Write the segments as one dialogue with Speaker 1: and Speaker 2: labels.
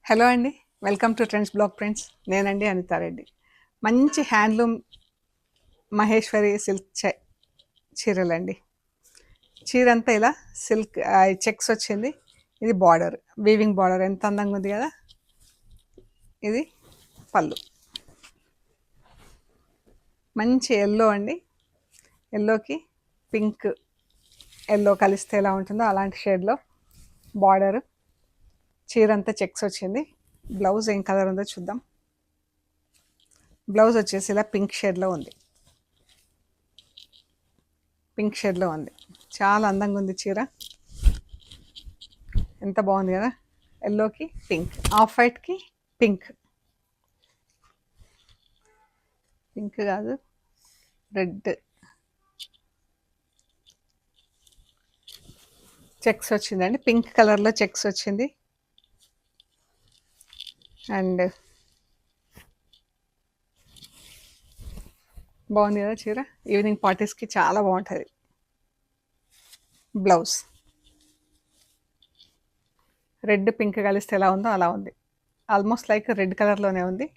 Speaker 1: Hello అండి. Welcome to trends blog prints. నేనండి అనితారెడ్డి. మంచి హ్యాండ్లూమ్ మహేశ్వరి సిల్క్ చీరలండి. చీర అంతా ఇలా సిల్క్ చెక్స్ వచ్చింది. ఇది బార్డర్, వీవింగ్ బార్డర్ ఎంత అందంగా ఉంది కదా. ఇది పళ్ళు, మంచి ఎల్లో అండి. ఎల్లోకి పింక్, ఎల్లో కలిస్తే ఎలా ఉంటుందో అలాంటి షేడ్లో బార్డర్. చీర అంతా చెక్స్ వచ్చింది. బ్లౌజ్ ఏం కలర్ ఉందో చూద్దాం. బ్లౌజ్ వచ్చేసి ఇలా పింక్ షేడ్లో ఉంది. పింక్ షేడ్లో ఉంది. చాలా అందంగా ఉంది చీర. ఎంత బాగుంది కదా. ఎల్లోకి పింక్, ఆఫ్ వైట్కి పింక్, పింక్ కాదు రెడ్ చెక్స్ వచ్చిందండి. పింక్ కలర్లో చెక్స్ వచ్చింది. అండ్ బాగుంది కదా చీర. ఈవినింగ్ పార్టీస్కి చాలా బాగుంటుంది. బ్లౌజ్ రెడ్ పింక్ కలిస్తే ఎలా ఉందో అలా ఉంది. ఆల్మోస్ట్ లైక్ రెడ్ కలర్లోనే ఉంది.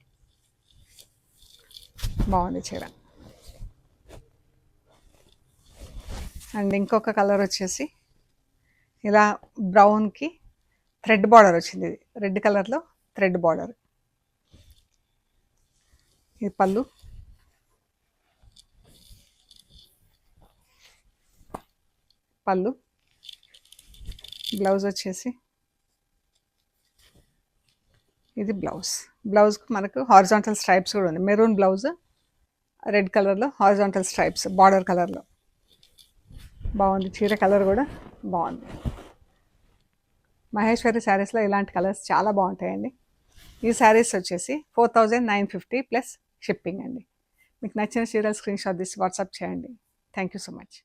Speaker 1: బాగుంది చీర. అండ్ ఇంకొక కలర్ వచ్చేసి ఇలా బ్రౌన్కి థ్రెడ్ బార్డర్ వచ్చింది. ఇది రెడ్ కలర్లో థ్రెడ్ బార్డర్. ఇది పళ్ళు, పళ్ళు బ్లౌజ్ వచ్చేసి ఇది బ్లౌజ్. బ్లౌజ్కి మనకు హారిజాంటల్ స్ట్రైప్స్ కూడా ఉంది. మెరూన్ బ్లౌజ్, రెడ్ కలర్లో హారిజాంటల్ స్ట్రైప్స్ బార్డర్ కలర్లో. బాగుంది చీర. కలర్ కూడా బాగుంది. మహేశ్వరి శారీస్లో ఇలాంటి కలర్స్ చాలా బాగుంటాయండి. ఈ శారీస్ వచ్చేసి 4950 ప్లస్ షిప్పింగ్ అండి. మీకు నచ్చిన చీరలు స్క్రీన్ షాట్ తీసి వాట్సాప్ చేయండి. Thank you so much.